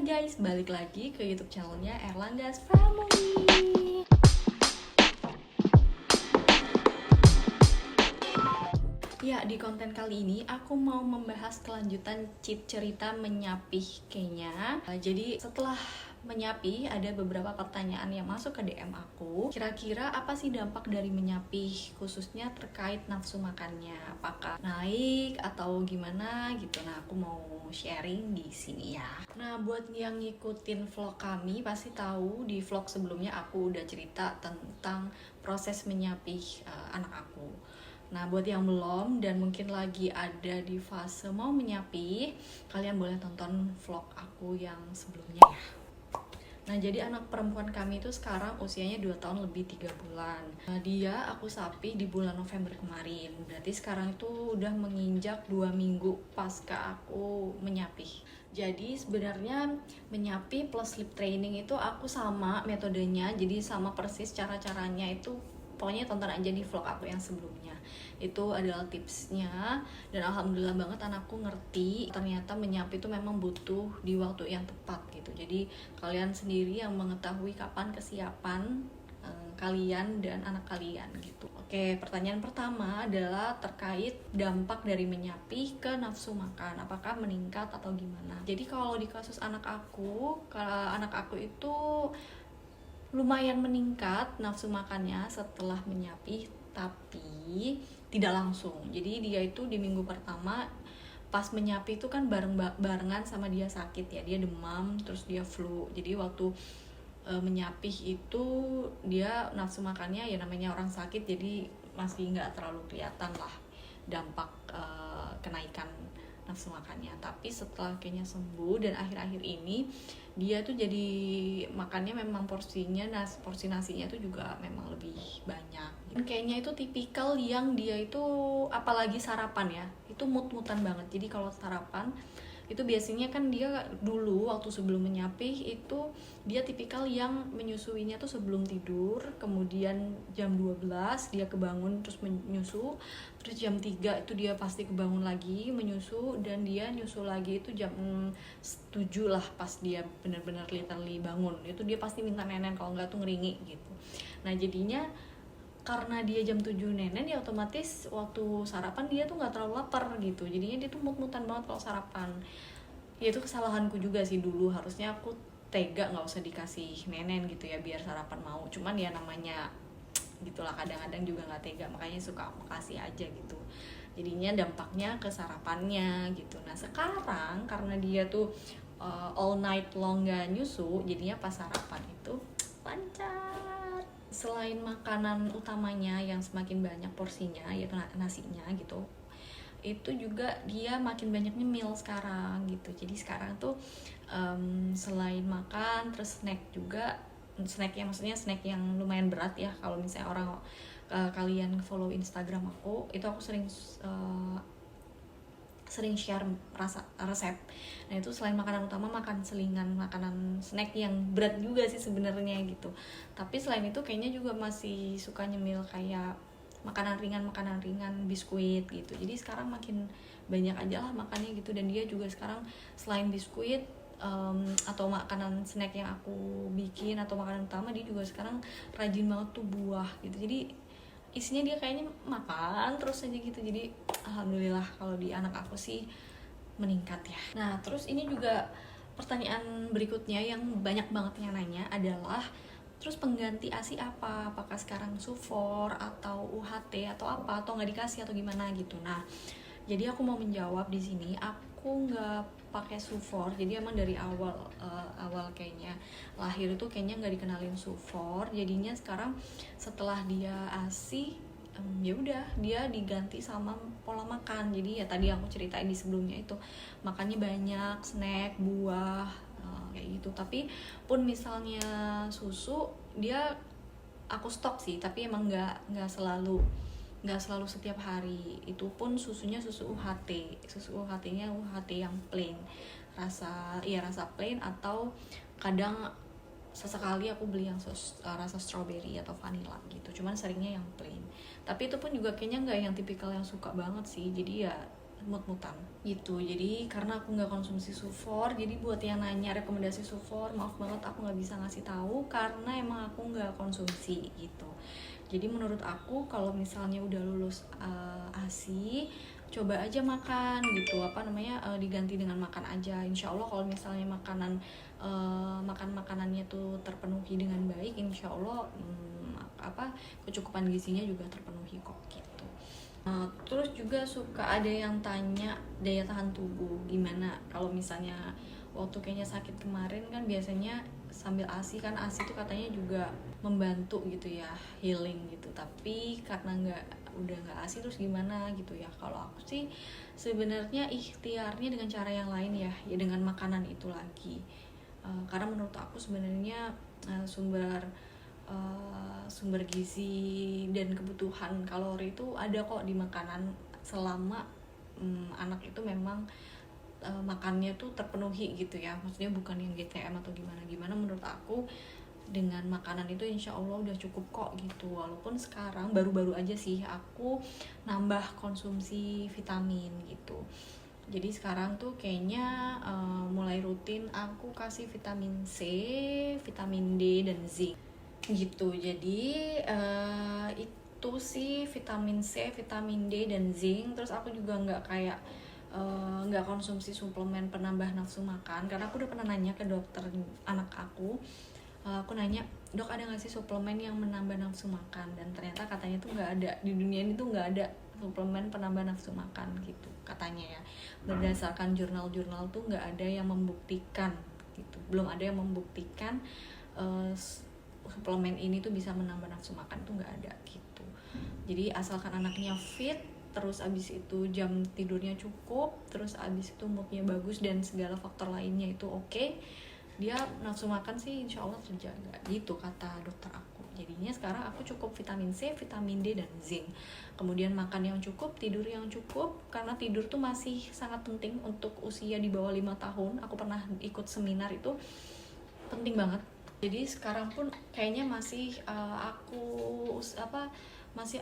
Hai guys, balik lagi ke YouTube channelnya Erlangga's Family. Ya, di konten kali ini aku mau membahas kelanjutan cerita menyapih kayaknya. Jadi setelah menyapih ada beberapa pertanyaan yang masuk ke DM aku. Kira-kira apa sih dampak dari menyapih, khususnya terkait nafsu makannya? Apakah naik atau gimana gitu? Nah, aku mau sharing di sini ya. Nah, buat yang ngikutin vlog kami pasti tahu di vlog sebelumnya aku udah cerita tentang proses menyapih anak aku. Nah, buat yang belum dan mungkin lagi ada di fase mau menyapih, kalian boleh tonton vlog aku yang sebelumnya ya. Nah, jadi anak perempuan kami itu sekarang usianya 2 tahun lebih 3 bulan. Nah, dia aku sapih di bulan November kemarin. Berarti sekarang itu udah menginjak 2 minggu pasca aku menyapih. Jadi sebenarnya menyapih plus sleep training itu aku sama metodenya, jadi sama persis cara-caranya itu. Pokoknya tonton aja di vlog aku yang sebelumnya. Itu adalah tipsnya, dan alhamdulillah banget anakku ngerti ternyata menyapih itu memang butuh di waktu yang tepat gitu. Jadi kalian sendiri yang mengetahui kapan kesiapan kalian dan anak kalian gitu. Oke, pertanyaan pertama adalah terkait dampak dari menyapih ke nafsu makan. Apakah meningkat atau gimana? Jadi kalau di kasus anak aku itu lumayan meningkat nafsu makannya setelah menyapih, tapi tidak langsung. Jadi dia itu di minggu pertama pas menyapih itu kan barengan sama dia sakit ya, dia demam terus dia flu. Jadi waktu menyapih itu dia nafsu makannya ya namanya orang sakit, jadi masih nggak terlalu kelihatan lah dampak kenaikan nafsu makannya. Tapi setelah kayaknya sembuh dan akhir-akhir ini dia tuh jadi makannya memang porsi nasinya tuh juga memang lebih banyak. Kayaknya itu tipikal yang dia itu apalagi sarapan ya, itu mut-mutan banget. Jadi kalau sarapan itu biasanya kan dia dulu waktu sebelum menyapih itu dia tipikal yang menyusuinya tuh sebelum tidur, kemudian jam 12 dia kebangun terus menyusu, terus jam 3 itu dia pasti kebangun lagi menyusu, dan dia nyusu lagi itu jam 7 lah pas dia benar-benar literally bangun, itu dia pasti minta nenen, kalau enggak tuh ngeringi gitu. Nah jadinya karena dia jam 7 nenen ya otomatis waktu sarapan dia tuh nggak terlalu lapar gitu, jadinya dia tuh mut-mutan banget kalau sarapan. Ya itu kesalahanku juga sih, dulu harusnya aku tega nggak usah dikasih nenen gitu ya biar sarapan mau, cuman ya namanya gitulah, kadang-kadang juga nggak tega, makanya suka aku kasih aja gitu, jadinya dampaknya ke sarapannya gitu. Nah sekarang karena dia tuh all night long gak nyusu, jadinya pas sarapan itu lancar. Selain makanan utamanya yang semakin banyak porsinya yaitu nasinya gitu, itu juga dia makin banyak nyemil sekarang gitu. Jadi sekarang tuh selain makan terus snack juga, snack yang maksudnya snack yang lumayan berat ya. Kalau misalnya orang kalian follow Instagram aku, itu aku sering share resep. Nah itu selain makanan utama makan selingan makanan snack yang berat juga sih sebenarnya gitu. Tapi selain itu kayaknya juga masih suka nyemil kayak makanan ringan, biskuit gitu. Jadi sekarang makin banyak aja lah makannya gitu. Dan dia juga sekarang selain biskuit atau makanan snack yang aku bikin atau makanan utama, dia juga sekarang rajin banget tuh buah gitu. Jadi isinya dia kayaknya makan terus aja gitu. Jadi alhamdulillah kalau di anak aku sih meningkat ya. Nah terus ini juga pertanyaan berikutnya yang banyak banget yang nanya adalah, terus pengganti ASI apa? Apakah sekarang Sufor atau UHT atau apa, atau nggak dikasih atau gimana gitu. Nah jadi aku mau menjawab di sini, aku nggak pakai Sufor. Jadi emang dari awal kayaknya lahir itu kayaknya nggak dikenalin Sufor. Jadinya sekarang setelah dia ASI ya udah dia diganti sama pola makan. Jadi ya tadi aku ceritain di sebelumnya itu makannya banyak snack, buah kayak gitu. Tapi pun misalnya susu dia aku stok sih, tapi emang nggak selalu setiap hari. Itu pun susunya susu UHT-nya UHT yang plain, rasa plain, atau kadang sesekali aku beli yang rasa strawberry atau vanilla gitu, cuman seringnya yang plain. Tapi itu pun juga kayaknya nggak yang tipikal yang suka banget sih, jadi ya mut-mutan gitu. Jadi karena aku nggak konsumsi sufor, jadi buat yang nanya rekomendasi sufor, maaf banget aku nggak bisa ngasih tahu karena emang aku nggak konsumsi gitu. Jadi menurut aku kalau misalnya udah lulus ASI, coba aja makan gitu, diganti dengan makan aja. Insya Allah kalau misalnya makanannya tuh terpenuhi dengan baik, insya Allah kecukupan gizinya juga terpenuhi kok gitu. Terus juga suka ada yang tanya daya tahan tubuh gimana kalau misalnya waktu kayaknya sakit kemarin kan biasanya sambil ASI kan, ASI itu katanya juga membantu gitu ya, healing gitu, tapi karena udah nggak ASI terus gimana gitu ya. Kalau aku sih sebenarnya ikhtiarnya dengan cara yang lain ya dengan makanan itu lagi. Karena menurut aku sebenarnya sumber gizi dan kebutuhan kalori itu ada kok di makanan selama anak itu memang makannya tuh terpenuhi gitu ya, maksudnya bukan yang GTM atau gimana. Menurut aku dengan makanan itu insya Allah udah cukup kok gitu. Walaupun sekarang baru-baru aja sih aku nambah konsumsi vitamin gitu. Jadi sekarang tuh kayaknya mulai rutin aku kasih vitamin C, vitamin D, dan zinc gitu. Jadi itu sih vitamin C, vitamin D, dan zinc. Terus aku juga nggak konsumsi suplemen penambah nafsu makan karena aku udah pernah nanya ke dokter anak aku. Aku nanya, dok ada nggak sih suplemen yang menambah nafsu makan, dan ternyata katanya tuh nggak ada di dunia ini, tuh nggak ada suplemen penambah nafsu makan gitu katanya ya. Berdasarkan jurnal-jurnal tuh nggak ada yang membuktikan gitu, belum ada yang membuktikan suplemen ini tuh bisa menambah nafsu makan, tuh nggak ada gitu. Jadi asalkan anaknya fit, terus abis itu jam tidurnya cukup, terus abis itu moodnya bagus dan segala faktor lainnya itu oke, dia nafsu makan sih insya Allah terjaga gitu kata dokter aku. Jadinya sekarang aku cukup vitamin C, vitamin D, dan zinc. Kemudian makan yang cukup, tidur yang cukup, karena tidur tuh masih sangat penting untuk usia di bawah 5 tahun. Aku pernah ikut seminar itu, penting banget. Jadi sekarang pun kayaknya masih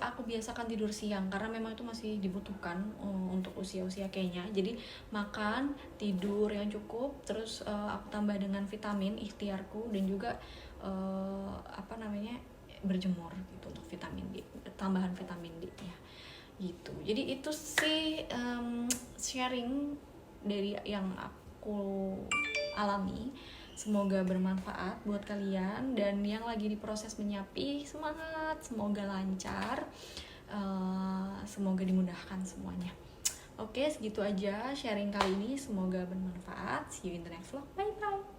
aku biasakan tidur siang karena memang itu masih dibutuhkan untuk usia-usia kayaknya. Jadi makan, tidur yang cukup, terus aku tambah dengan vitamin ikhtiarku, dan juga berjemur gitu untuk vitamin D, tambahan vitamin D ya gitu. Jadi itu sih sharing dari yang aku alami. Semoga bermanfaat buat kalian, dan yang lagi diproses menyapi, semangat, semoga lancar, semoga dimudahkan semuanya. Oke, segitu aja sharing kali ini, semoga bermanfaat. See you in the next vlog, bye bye.